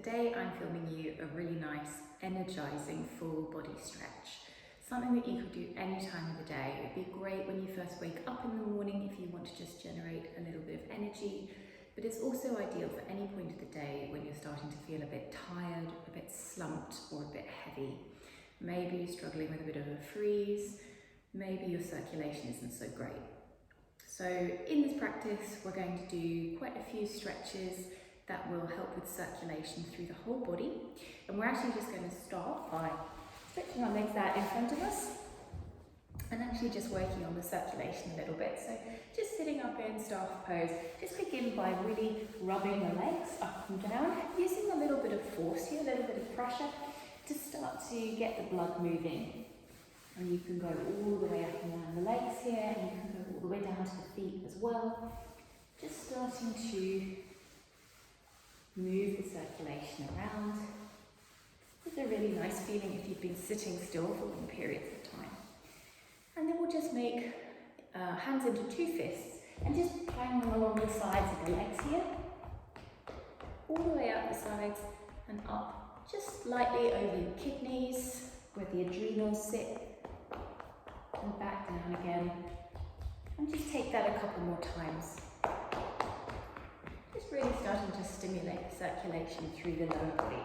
today I'm filming you a really nice, energizing full body stretch. Something that you could do any time of the day. It would be great when you first wake up in the morning if you want to just generate a little bit of energy, but it's also ideal for any point of the day when you're starting to feel a bit tired, a bit slumped, or a bit heavy. Maybe you're struggling with a bit of a freeze, maybe your circulation isn't so great. So in this practice, we're going to do quite a few stretches that will help with circulation through the whole body. And we're actually just going to start by stretching our legs out in front of us and actually just working on the circulation a little bit. So just sitting up in staff pose, just begin by really rubbing the legs up and down, using a little bit of force here, a little bit of pressure to start to get the blood moving. And you can go all the way up and down the legs here, and you can go all the way down to the feet as well. Just starting to move the circulation around. It's a really nice feeling if you've been sitting still for long periods of time. And then we'll just make hands into two fists and just bang them along the sides of the legs here. All the way up the sides and up, just slightly over your kidneys where the adrenals sit. And back down again, and just take that a couple more times. Just really starting to stimulate the circulation through the lower body.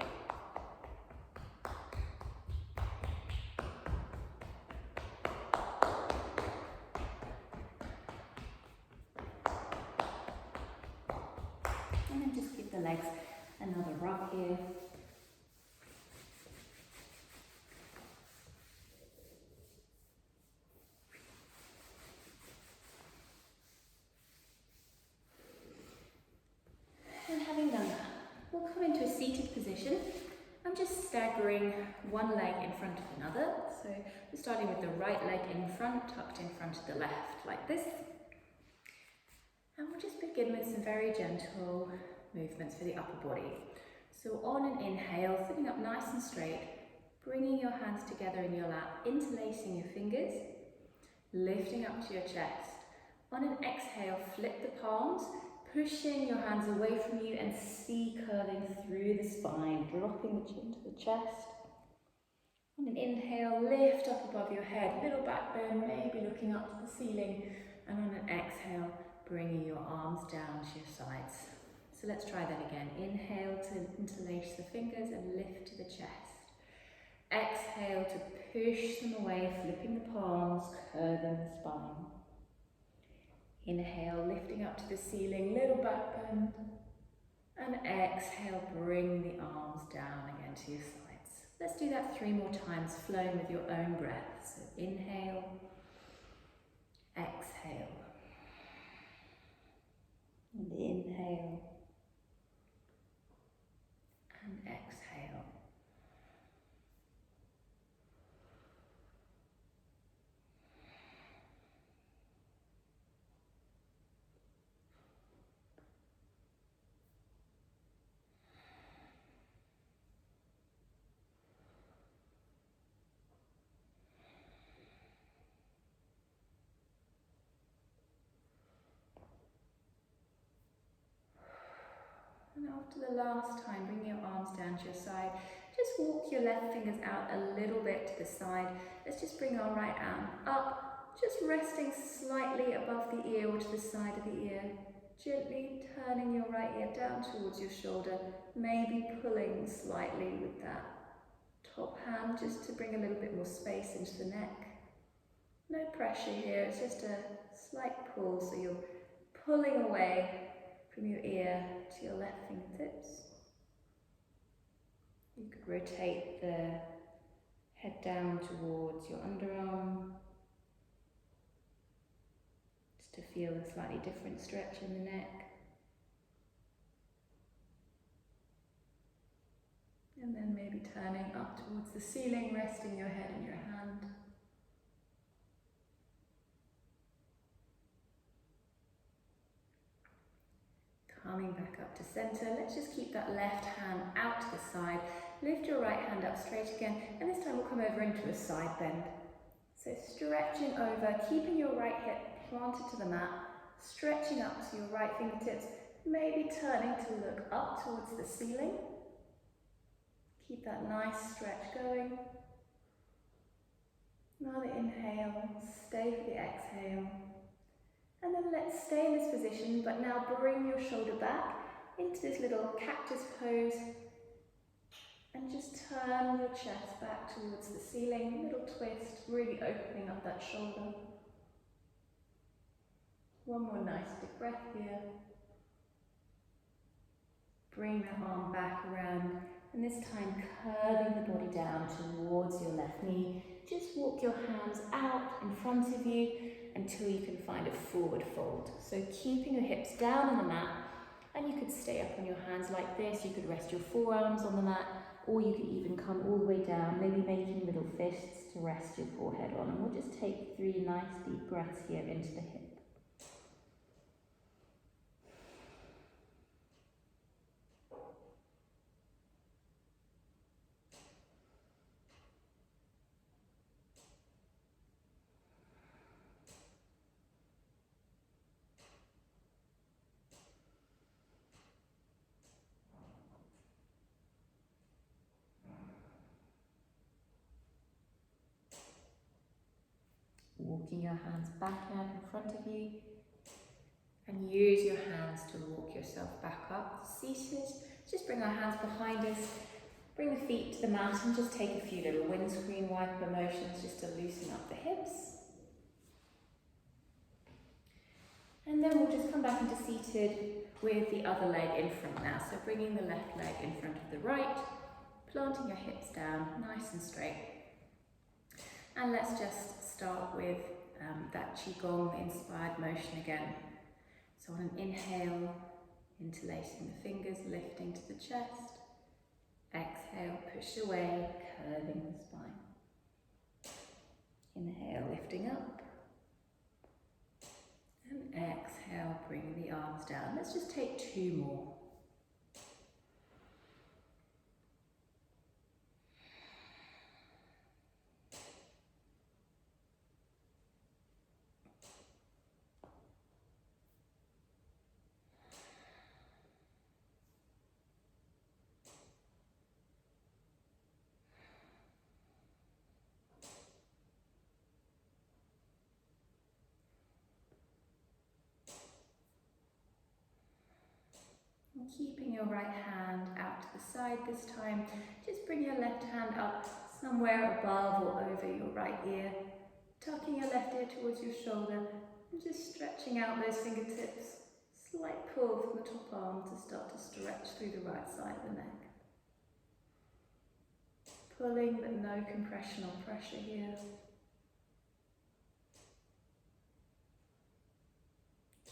And then just give the legs another rub here. Seated position. I'm just staggering one leg in front of another. So we're starting with the right leg in front, tucked in front of the left, like this. And we'll just begin with some very gentle movements for the upper body. So on an inhale, sitting up nice and straight, bringing your hands together in your lap, interlacing your fingers, lifting up to your chest. On an exhale, flip the palms, pushing your hands away from you and curling through the spine, dropping the chin to the chest. On an inhale, lift up above your head, little back bend, maybe looking up to the ceiling. And on an exhale, bringing your arms down to your sides. So let's try that again. Inhale to interlace the fingers and lift to the chest. Exhale to push them away, flipping the palms, curling the spine. Inhale, lifting up to the ceiling, little back bend. And exhale, bring the arms down again to your sides. Let's do that 3 more times, flowing with your own breath. So inhale, exhale. And inhale. And exhale. And after the last time, bring your arms down to your side. Just walk your left fingers out a little bit to the side. Let's just bring our right arm up, just resting slightly above the ear or to the side of the ear. Gently turning your right ear down towards your shoulder, maybe pulling slightly with that top hand just to bring a little bit more space into the neck. No pressure here, it's just a slight pull, so you're pulling away from your ear to your left fingertips. You could rotate the head down towards your underarm, just to feel a slightly different stretch in the neck. And then maybe turning up towards the ceiling, resting your head in your hand. Coming back up to center, let's just keep that left hand out to the side. Lift your right hand up straight again, and this time we'll come over into a side bend. So stretching over, keeping your right hip planted to the mat, stretching up to your right fingertips, maybe turning to look up towards the ceiling. Keep that nice stretch going. Another inhale, stay for the exhale. And then let's stay in this position, but now bring your shoulder back into this little cactus pose. And just turn your chest back towards the ceiling, little twist, really opening up that shoulder. One more nice big breath here. Bring the arm back around, and this time curving the body down towards your left knee. Just walk your hands out in front of you until you can find a forward fold. So keeping your hips down on the mat, and you could stay up on your hands like this. You could rest your forearms on the mat, or you could even come all the way down, maybe making little fists to rest your forehead on. And we'll just take 3 nice deep breaths here into the hip. Walking your hands back out in front of you, and use your hands to walk yourself back up. Seated, just bring our hands behind us, bring the feet to the mat, and just take a few little windscreen wiper motions just to loosen up the hips. And then we'll just come back into seated with the other leg in front now. So bringing the left leg in front of the right, planting your hips down nice and straight. And let's just start with that Qigong inspired motion again. So on an inhale, interlacing the fingers, lifting to the chest. Exhale, push away, curving the spine. Inhale, lifting up. And exhale, bring the arms down. Let's just take 2 more. And keeping your right hand out to the side this time, just bring your left hand up somewhere above or over your right ear, tucking your left ear towards your shoulder, and just stretching out those fingertips. Slight pull from the top arm to start to stretch through the right side of the neck. Pulling but no compression or pressure here.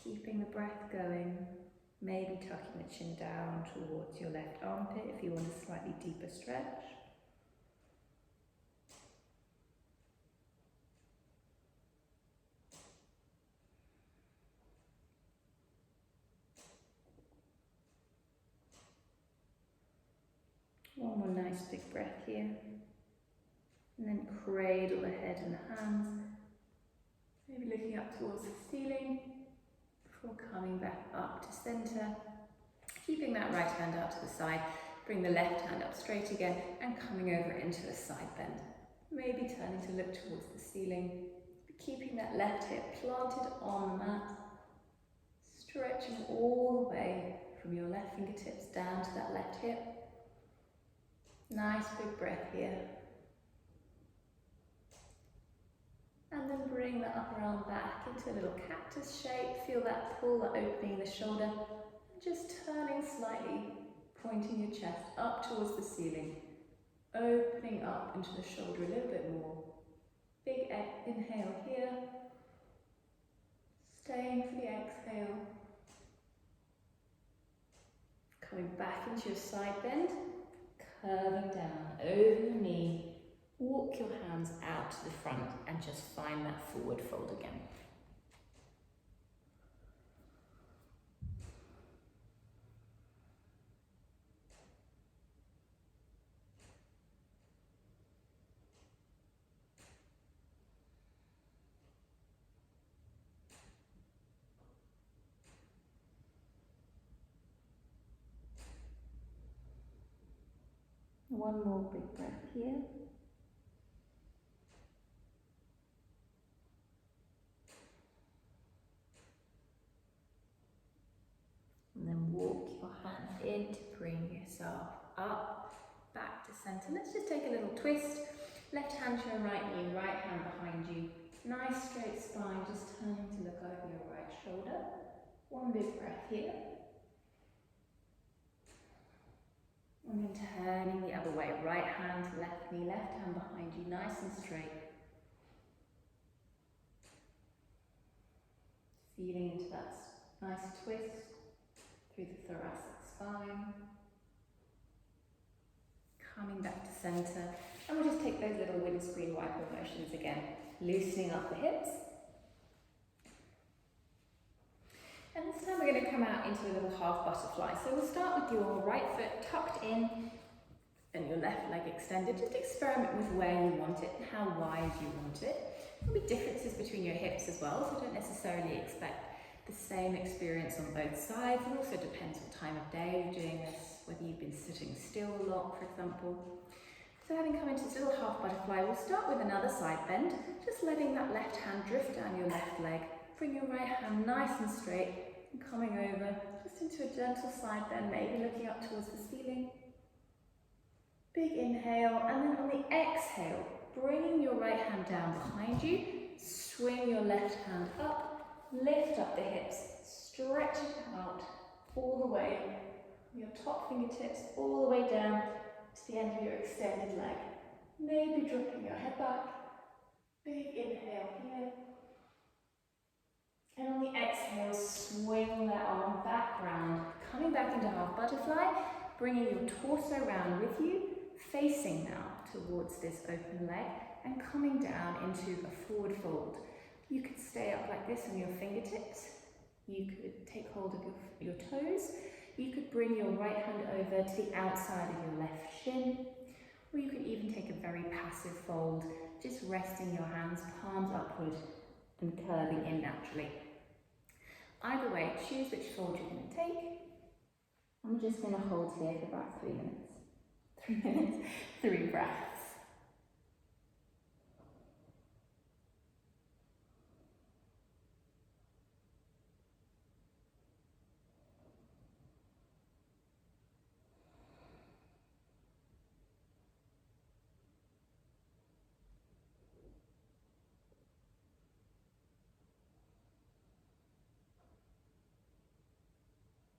Keeping the breath going, maybe tucking the chin down towards your left armpit if you want a slightly deeper stretch. One more nice big breath here. And then cradle the head and the hands. Maybe looking up towards the ceiling before coming back up to center. Keeping that right hand out to the side. Bring the left hand up straight again and coming over into a side bend. Maybe turning to look towards the ceiling. Keeping that left hip planted on the mat. Stretching all the way from your left fingertips down to that left hip. Nice big breath here. And then bring the upper arm back into a little cactus shape. Feel that pull, that opening in the shoulder. And just turning slightly, pointing your chest up towards the ceiling. Opening up into the shoulder a little bit more. Big inhale here. Staying for the exhale. Coming back into your side bend. Curving down over your knee, walk your hands out to the front and just find that forward fold again. One more big breath here. And then walk your hands in to bring yourself up, back to center. Let's just take a little twist. Left hand to your right knee, right hand behind you. Nice straight spine, just turning to look over your right shoulder. One big breath here. And then turning the other way, right hand to left knee, left hand behind you, nice and straight. Feeling into that nice twist through the thoracic spine. Coming back to center. And we'll just take those little windscreen wiper motions again, loosening up the hips. And this time we're going to come out into a little half butterfly. So we'll start with your right foot tucked in and your left leg extended. Just experiment with where you want it and how wide you want it. There'll be differences between your hips as well, so don't necessarily expect the same experience on both sides. It also depends what time of day you're doing this, whether you've been sitting still a lot, for example. So having come into this little half butterfly, we'll start with another side bend, just letting that left hand drift down your left leg. Bring your right hand nice and straight and coming over just into a gentle side bend, maybe looking up towards the ceiling. Big inhale, and then on the exhale, bringing your right hand down behind you, swing your left hand up, lift up the hips, stretch it out all the way, your top fingertips all the way down to the end of your extended leg. Maybe dropping your head back. Big inhale here. And on the exhale, swing that arm back round, coming back into half butterfly, bringing your torso round with you, facing now towards this open leg, and coming down into a forward fold. You could stay up like this on your fingertips. You could take hold of your toes. You could bring your right hand over to the outside of your left shin, or you could even take a very passive fold, just resting your hands palms upward and curving in naturally. Either way, choose which fold you're going to take. I'm just going to hold here for about 3 minutes. 3 minutes, 3 breaths.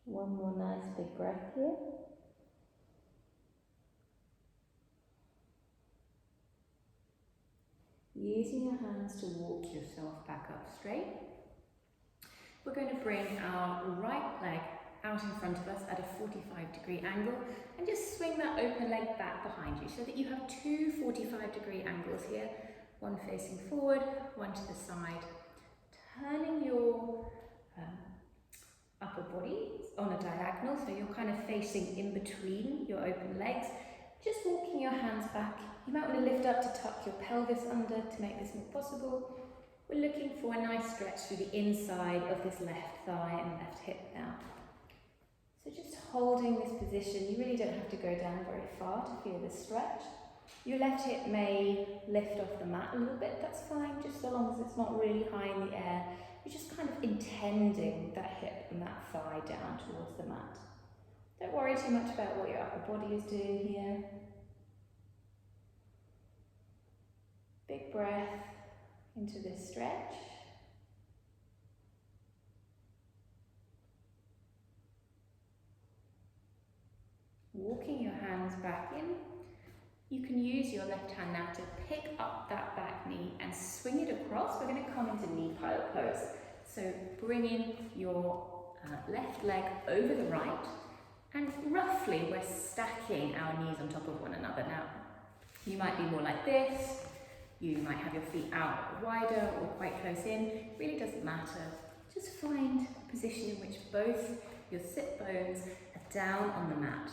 One more nice big breath here. Using your hands to walk yourself back up straight. We're going to bring our right leg out in front of us at a 45-degree angle and just swing that open leg back behind you so that you have 2 45-degree angles here, one facing forward, one to the side. Turning your upper body on a diagonal, so you're kind of facing in between your open legs. Just walking your hands back. You might want to lift up to tuck your pelvis under to make this more possible. We're looking for a nice stretch through the inside of this left thigh and left hip now. So just holding this position, you really don't have to go down very far to feel this stretch. Your left hip may lift off the mat a little bit, that's fine, just so long as it's not really high in the air. You're just kind of intending that hip and that thigh down towards the mat. Don't worry too much about what your upper body is doing here. Big breath into this stretch. Walking your hands back in. You can use your left hand now to pick up that back knee and swing it across. We're going to come into knee pilot pose. So bringing your left leg over the right, and roughly we're stacking our knees on top of one another. Now, you might be more like this. You might have your feet out wider or quite close in. It really doesn't matter. Just find a position in which both your sit bones are down on the mat.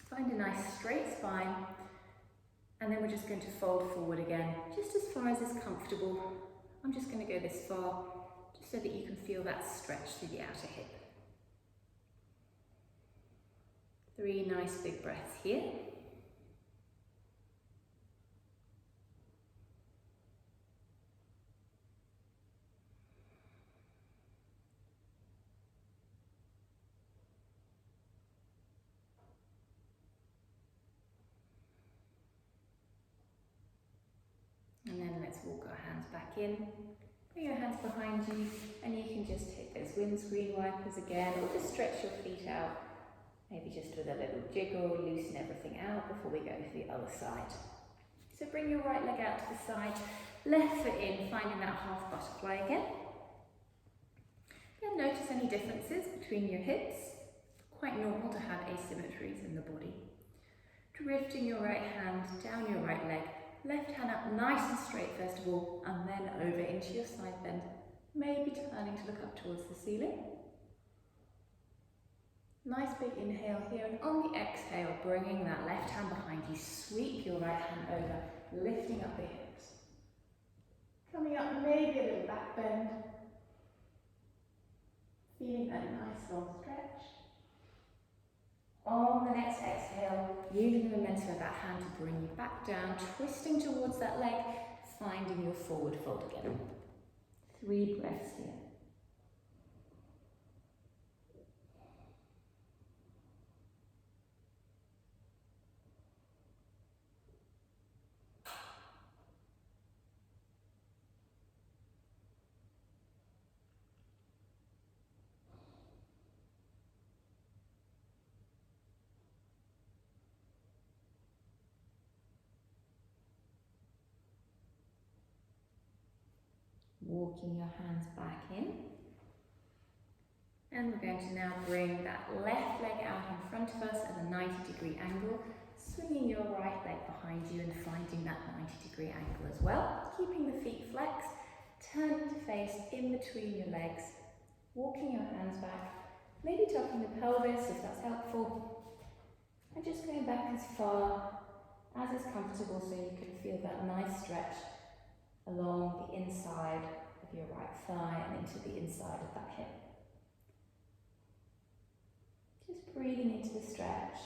Find a nice straight spine, and then we're just going to fold forward again, just as far as is comfortable. I'm just going to go this far, just so that you can feel that stretch through the outer hip. 3 nice big breaths here. And then let's walk our hands back in. Bring your hands behind you, and you can just hit those windscreen wipers again, or just stretch your feet out. Maybe just with a little jiggle, loosen everything out before we go to the other side. So bring your right leg out to the side, left foot in, finding that half butterfly again. And notice any differences between your hips. Quite normal to have asymmetries in the body. Drifting your right hand down your right leg, left hand up nice and straight first of all, and then over into your side bend. Maybe turning to look up towards the ceiling. Nice big inhale here, and on the exhale, bringing that left hand behind you, sweep your right hand over, lifting up the hips. Coming up, maybe a little back bend. Feeling that nice long stretch. On the next exhale, using the momentum of that hand to bring you back down, twisting towards that leg, finding your forward fold again. 3 breaths here. Walking your hands back in. And we're going to now bring that left leg out in front of us at a 90-degree angle, swinging your right leg behind you and finding that 90-degree angle as well. Keeping the feet flexed, turning to face in between your legs, walking your hands back, maybe tucking the pelvis if that's helpful, and just going back as far as is comfortable so you can feel that nice stretch along the inside of your right thigh and into the inside of that hip. Just breathing into the stretch.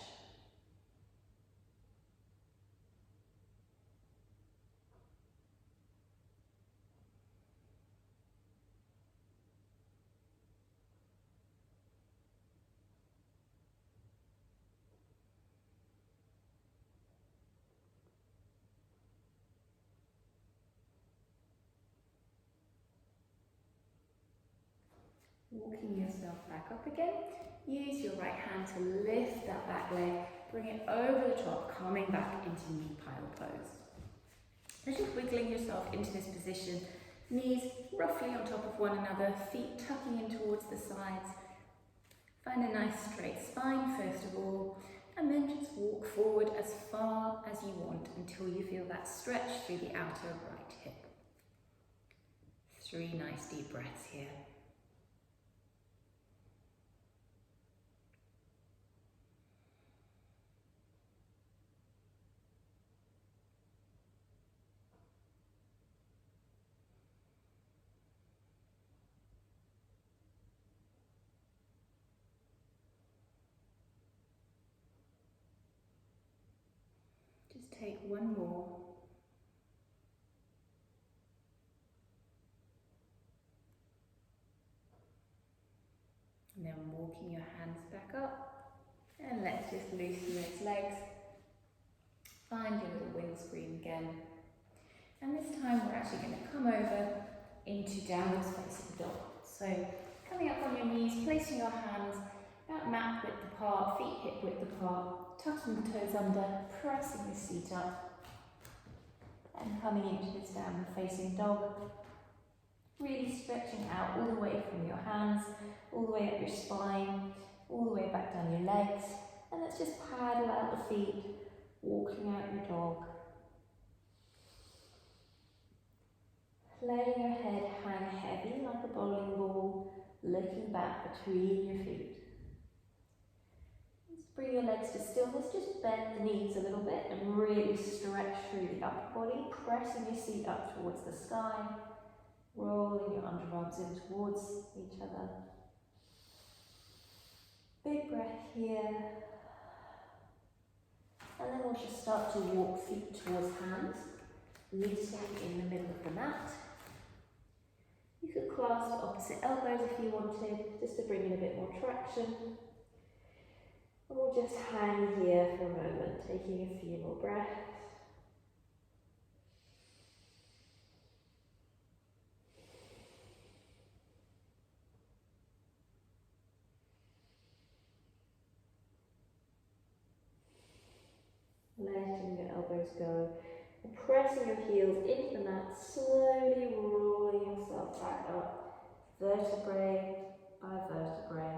Walking yourself back up again. Use your right hand to lift that back leg, bring it over the top, coming back into knee pile pose. As you're wiggling yourself into this position, knees roughly on top of one another, feet tucking in towards the sides. Find a nice straight spine first of all, and then just walk forward as far as you want until you feel that stretch through the outer right hip. 3 nice deep breaths here. Just take one more. And then walking your hands back up. And let's just loosen those legs. Find your little windscreen again. And this time we're actually going to come over into downwards facing dog. So coming up on your knees, placing your hands about mat width apart, feet hip width apart, tucking the toes under, pressing the seat up, and coming into this downward facing dog. Really stretching out all the way from your hands, all the way up your spine, all the way back down your legs. And let's just paddle out the feet, walking out your dog. Letting your head hang heavy like a bowling ball, looking back between your feet. Let's bring your legs to stillness, just bend the knees a little bit and really stretch through the upper body, pressing your seat up towards the sky, rolling your underarms in towards each other. Big breath here. we'll just start to walk feet towards hands, meeting in the middle of the mat. You could clasp opposite elbows if you wanted, just to bring in a bit more traction. And we'll just hang here for a moment, taking a few more breaths. Letting your elbows go and pressing your heels into the mat, slowly rolling yourself back up, vertebrae by vertebrae,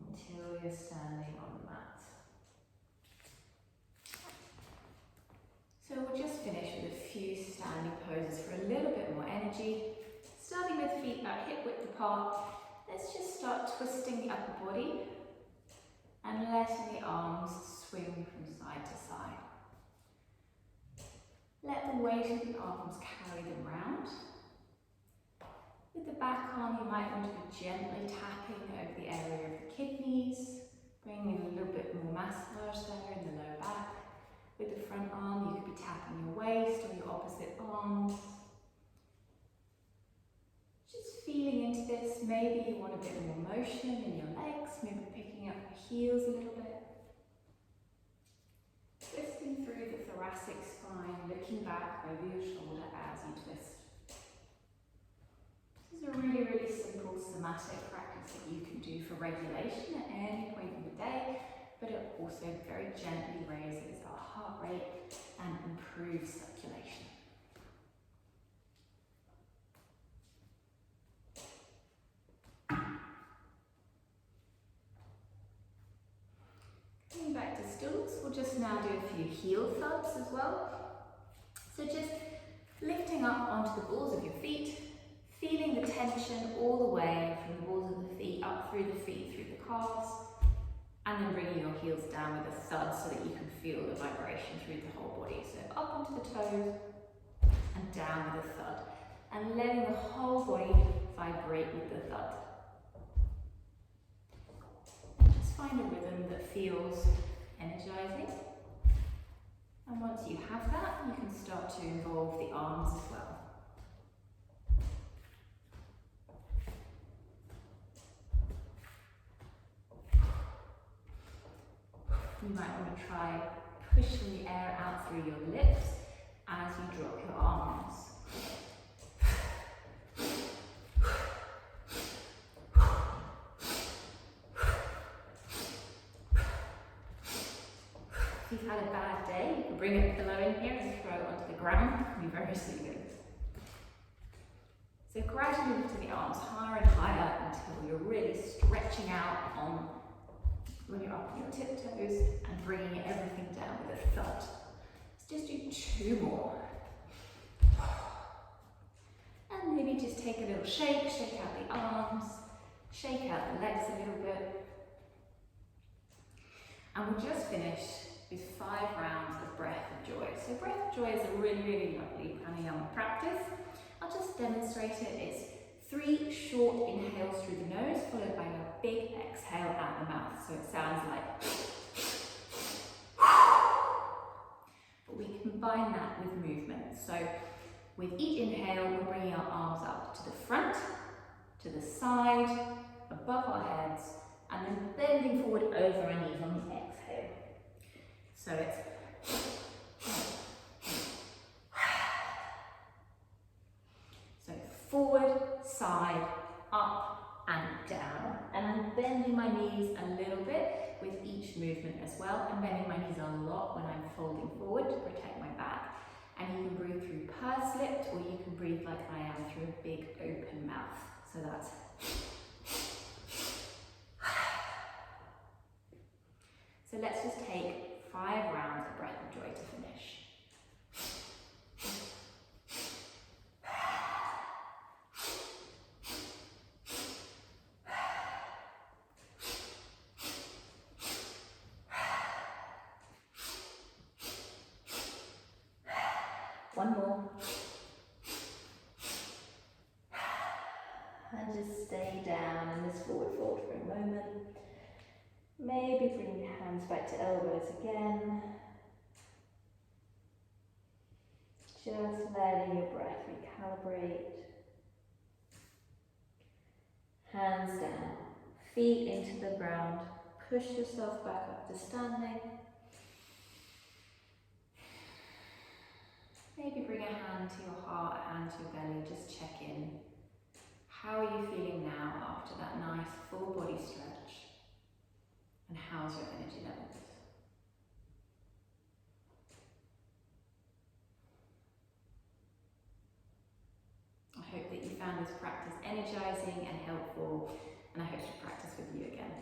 until you're standing on the mat. So we'll just finish with a few standing poses for a little bit more energy. Starting with feet about hip width apart, let's just start twisting the upper body and letting the arms swing from side to side. Let the weight of the arms carry them round. With the back arm, you might want to be gently tapping over the area of the kidneys, bringing in a little bit more massage there in the lower back. With the front arm, you could be tapping your waist or your opposite arms. Just feeling into this. Maybe you want a bit more motion in your legs, maybe picking up your heels a little bit. Twisting through the thoracic spine, looking back over your shoulder as you twist. This is a really, really simple somatic practice that you can do for regulation at any point in the day, but it also very gently raises our heart rate and improves circulation. Coming back to stillness, we'll just now do a few heel thuds as well. So just lifting up onto the balls of your feet, feeling the tension all the way from the balls of the feet, up through the feet, through the calves, and then bringing your heels down with a thud so that you can feel the vibration through the whole body. So up onto the toes and down with a thud, and letting the whole body vibrate with the thud. Find a rhythm that feels energizing. And once you have that, you can start to involve the arms as well. You might want to try pushing the air out through your lips as you drop your arms. If you've had a bad day, you can bring it below in here and throw it onto the ground. It can be very soothing. So gradually lifting the arms higher and higher until you're really stretching out on when you're up on your tiptoes and bringing everything down with a thud. Let's just do 2 more. And maybe just take a little shake, shake out the arms, shake out the legs a little bit. And we'll just finish with 5 rounds of breath of joy. So breath of joy is a really, really lovely pranayama practice. I'll just demonstrate it. It's 3 short inhales through the nose, followed by a big exhale out the mouth. So it sounds like. But we combine that with movement. So with each inhale, we're bringing our arms up to the front, to the side, above our heads, and then bending forward over our knees on the exhale. So it's forward, side, up and down. And I'm bending my knees a little bit with each movement as well. I'm bending my knees a lot when I'm folding forward to protect my back. And you can breathe through pursed lips, or you can breathe like I am through a big open mouth. So that's. So let's just take 5 rounds of breath of joy to finish. One more. And just stay down in this forward fold for a moment. Maybe bring your hands back to elbows again. Just letting your breath recalibrate. Hands down, feet into the ground. Push yourself back up to standing. Maybe bring a hand to your heart, a hand to your belly, just check in. How are you feeling now after that nice full body stretch? And how's your energy levels? I hope that you found this practice energizing and helpful, and I hope to practice with you again.